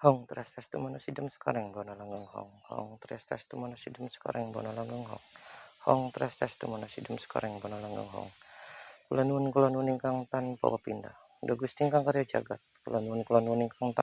Hong tres tes tu mana sidem sekarang bona langgeng hong. Hong tres tes tu mana sidem sekarang bona langgeng hong. Hong tres tes tu mana sidem sekarang bona langgeng hong. Kula nuwun ingkang tanpa pepindhah. Duh Gusti ingkang karya jagat. Kula nuwun ingkang nuwun.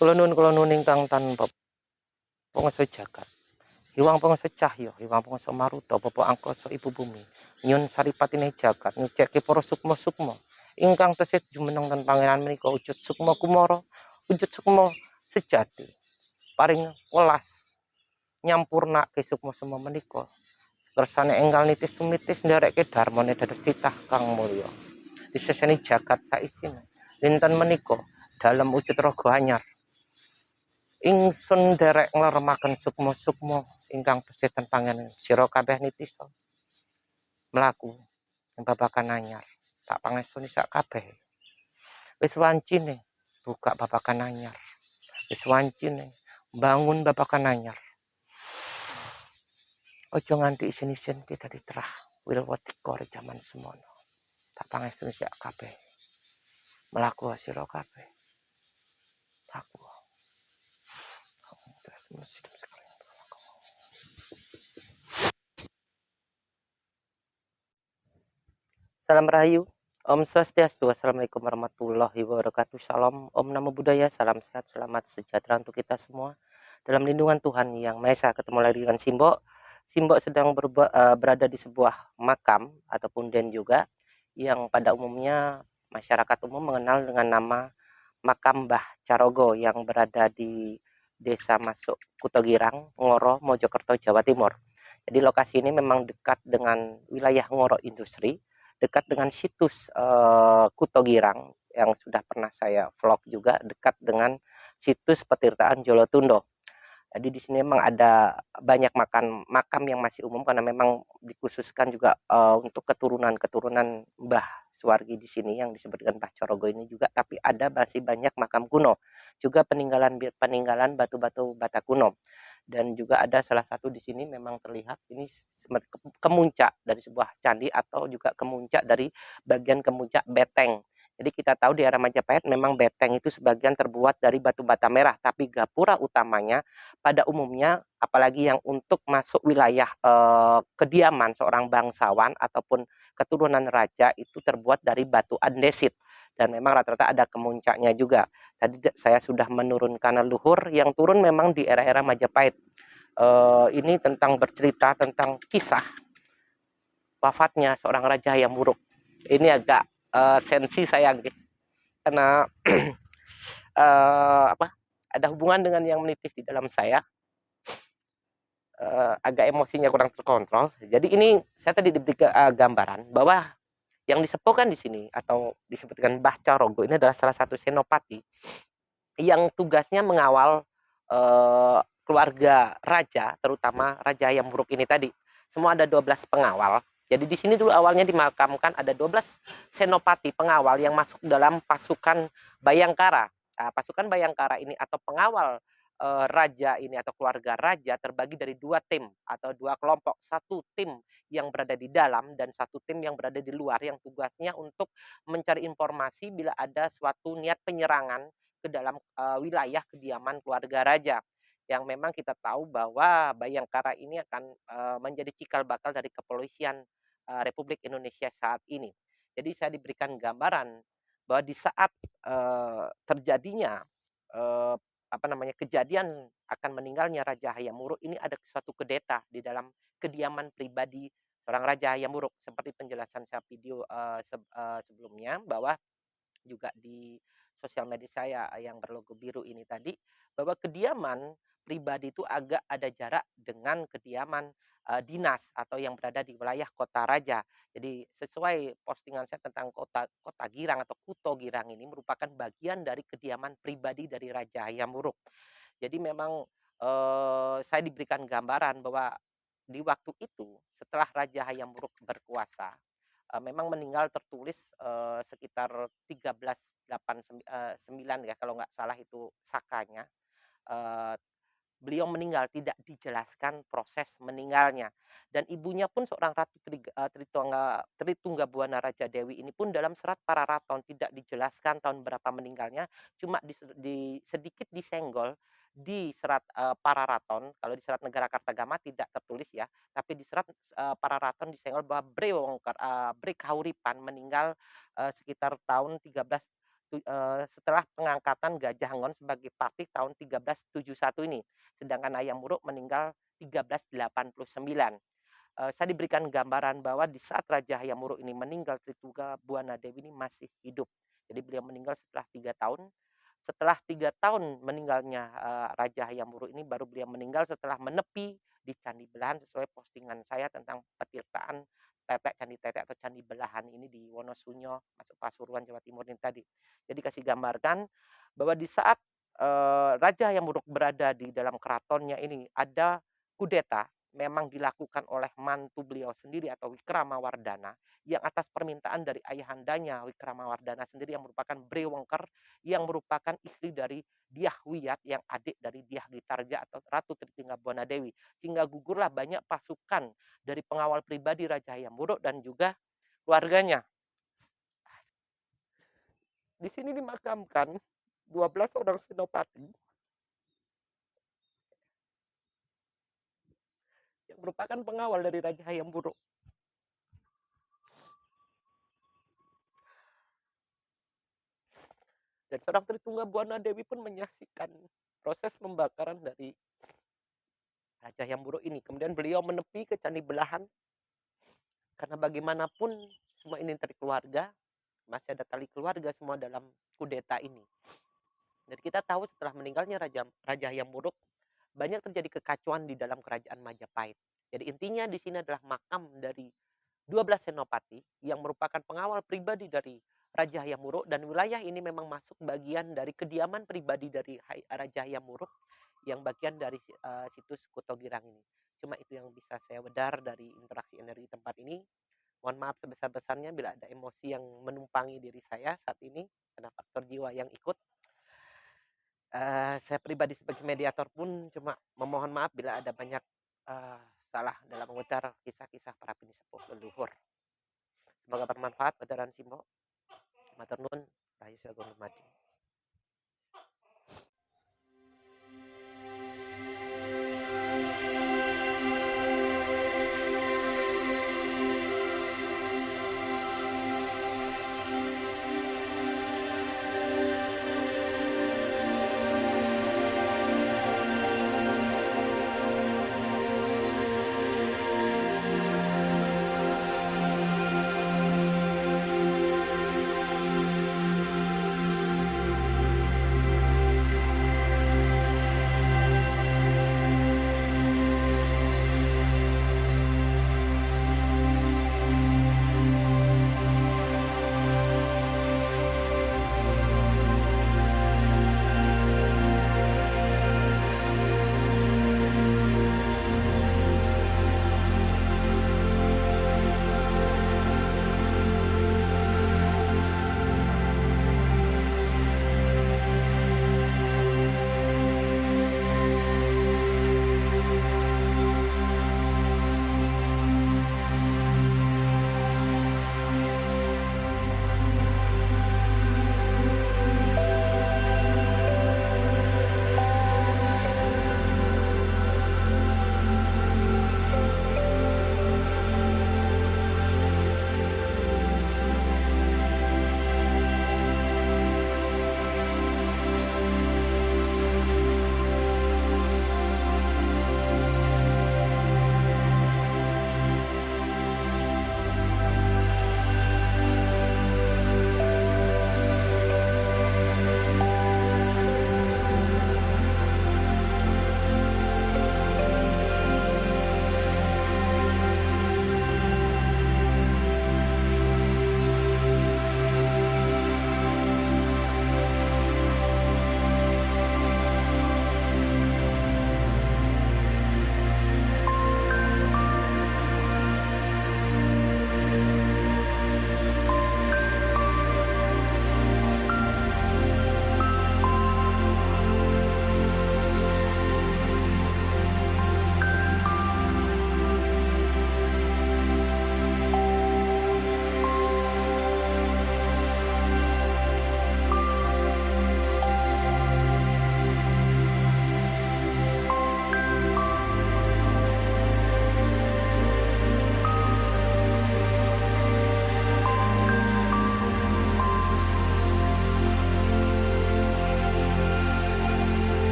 Kula nuwun ingkang tanpa pangasa jagat. Hiwang pangasa cahya, hiwang pangasa maruta, Bapak angkasa Ibu bumi. Nyun saripatine jagat, ngecekke para sukma-sukma ingkang tasih jumeneng ten pangeran menika wujud sukma kumara, wujud sukma sejati. Paring welas nyampurnake sukma sema menika. Kersane enggal nitis tumitis nderekke darmane dados titah kang mulya. Diseseni jagat saisine. Dinten menika dalem wujud raga anyar ingsun derek ngleremaken sukma-sukma ingkang tasih ten pangeran sira kabeh nitisa mlaku ing babagan anyar tak pangestuni sak kabeh wis wancine buka babagan anyar wis wancine bangun babagan anyar aja nganti isin-isin kita diterah wilwatika jaman semono tak pangestuni sak kabeh mlaku sira kabeh aku Salam Rahayu, Om Swastiastu, Assalamualaikum warahmatullahi wabarakatuh, Salam, Om Namo Buddhaya, salam sehat, selamat sejahtera untuk kita semua. Dalam lindungan Tuhan Yang Maha Esa, ketemu lagi dengan Simbok. Simbok sedang berada di sebuah makam ataupun den juga, yang pada umumnya masyarakat umum mengenal dengan nama Makam Mbah Carogo yang berada di Desa Masuk Kutogirang, Ngoro, Mojokerto, Jawa Timur. Jadi lokasi ini memang dekat dengan wilayah Ngoro Industri, dekat dengan situs Kuto Girang yang sudah pernah saya vlog juga, dekat dengan situs Petirtaan Jolotundo. Jadi di sini memang ada banyak makam yang masih umum karena memang dikhususkan juga untuk keturunan-keturunan Mbah Suwargi di sini yang disebut dengan Mbah Corogo ini juga, tapi ada masih banyak makam kuno, juga peninggalan batu-batu bata kuno. Dan juga ada salah satu di sini memang terlihat ini kemuncak dari sebuah candi atau juga kemuncak dari bagian kemuncak beteng. Jadi kita tahu di area Majapahit memang beteng itu sebagian terbuat dari batu bata merah, tapi gapura utamanya pada umumnya apalagi yang untuk masuk wilayah kediaman seorang bangsawan ataupun keturunan raja itu terbuat dari batu andesit, dan memang rata-rata ada kemuncaknya juga. Tadi saya sudah menurunkan leluhur yang turun memang di era-era Majapahit. Ini tentang bercerita tentang kisah wafatnya seorang raja yang buruk. Ini agak sensi saya, guys, karena apa, ada hubungan dengan yang menipis di dalam saya. Agak emosinya kurang terkontrol. Jadi ini saya tadi diberi gambaran bahwa yang disepukan di sini atau disebutkan Mbah Corogo ini adalah salah satu senopati yang tugasnya mengawal keluarga raja, terutama Raja yang buruk ini tadi. Semua ada 12 pengawal. Jadi di sini dulu awalnya dimakamkan ada 12 senopati pengawal yang masuk dalam pasukan Bayangkara. Nah, pasukan Bayangkara ini atau pengawal raja ini atau keluarga raja terbagi dari 2 tim atau 2 kelompok. Satu tim yang berada di dalam dan satu tim yang berada di luar yang tugasnya untuk mencari informasi bila ada suatu niat penyerangan ke dalam wilayah kediaman keluarga raja, yang memang kita tahu bahwa Bayangkara ini akan menjadi cikal bakal dari kepolisian Republik Indonesia saat ini. Jadi saya diberikan gambaran bahwa di saat terjadinya eh, apa namanya kejadian akan meninggalnya Raja Hayam Wuruk ini ada suatu kudeta di dalam kediaman pribadi seorang Raja Hayam Wuruk, seperti penjelasan saya video sebelumnya bahwa juga di sosial media saya yang berlogo biru ini tadi, bahwa kediaman pribadi itu agak ada jarak dengan kediaman dinas atau yang berada di wilayah kota raja. Jadi sesuai postingan saya tentang kota kota Girang atau Kuto Girang ini merupakan bagian dari kediaman pribadi dari Raja Hayam Wuruk. Jadi memang saya diberikan gambaran bahwa di waktu itu setelah Raja Hayam Wuruk berkuasa, memang meninggal tertulis sekitar 1389 ya kalau nggak salah itu sakanya. Eh, Beliau meninggal, tidak dijelaskan proses meninggalnya. Dan ibunya pun seorang Ratu Tritungga Raja Dewi ini pun dalam serat Pararaton tidak dijelaskan tahun berapa meninggalnya, cuma sedikit disenggol di serat Pararaton. Kalau di serat Negara Kartagama tidak tertulis ya, tapi di serat Pararaton disenggol bahwa Bre Kahuripan meninggal sekitar tahun 13 setelah pengangkatan Gajah Ngon sebagai patih tahun 1371 ini. Sedangkan Hayam Wuruk meninggal 1389. Saya diberikan gambaran bahwa di saat Raja Hayam Wuruk ini meninggal, Tritungga Buana Dewi ini masih hidup. Jadi beliau meninggal setelah 3 tahun. Setelah 3 tahun meninggalnya Raja Hayam Wuruk ini, baru beliau meninggal setelah menepi di Candi Belahan sesuai postingan saya tentang petirtaan tetek Candi Tetek atau Candi Belahan ini di Wonosunyo, masuk Pasuruan, Jawa Timur ini tadi. Jadi kasih gambarkan bahwa di saat Raja yang buruk berada di dalam keratonnya ini ada kudeta memang dilakukan oleh mantu beliau sendiri atau Wikramawardhana yang atas permintaan dari ayahandanya Wikramawardhana sendiri yang merupakan Brewengker yang merupakan istri dari Dyah Wiyat yang adik dari Dyah Gitarja atau Ratu Tritungga Buana Dewi, sehingga gugurlah banyak pasukan dari pengawal pribadi Raja Hayam Wuruk dan juga keluarganya. Di sini dimakamkan 12 orang senopati yang merupakan pengawal dari Raja Hayam Wuruk. Dan seorang Tritungga Buana Dewi pun menyaksikan proses pembakaran dari Raja Hayam Wuruk ini. Kemudian beliau menepi ke Candi Belahan karena bagaimanapun semua ini dari keluarga, masih ada tali keluarga semua dalam kudeta ini. Dan kita tahu setelah meninggalnya Raja Hayam Wuruk banyak terjadi kekacauan di dalam kerajaan Majapahit. Jadi intinya di sini adalah makam dari 12 senopati yang merupakan pengawal pribadi dari Raja Hayam Wuruk, dan wilayah ini memang masuk bagian dari kediaman pribadi dari Raja Hayam Wuruk yang bagian dari situs Kuto Girang ini. Cuma itu yang bisa saya wedar dari interaksi energi tempat ini. Mohon maaf sebesar-besarnya bila ada emosi yang menumpangi diri saya saat ini karena faktor jiwa yang ikut. Saya pribadi sebagai mediator pun cuma memohon maaf bila ada banyak salah dalam mengutar kisah-kisah para pinisepuh leluhur. Semoga bermanfaat. Badaran Simbo, Matur Nuwun, Rahayu Sagung Dumadi.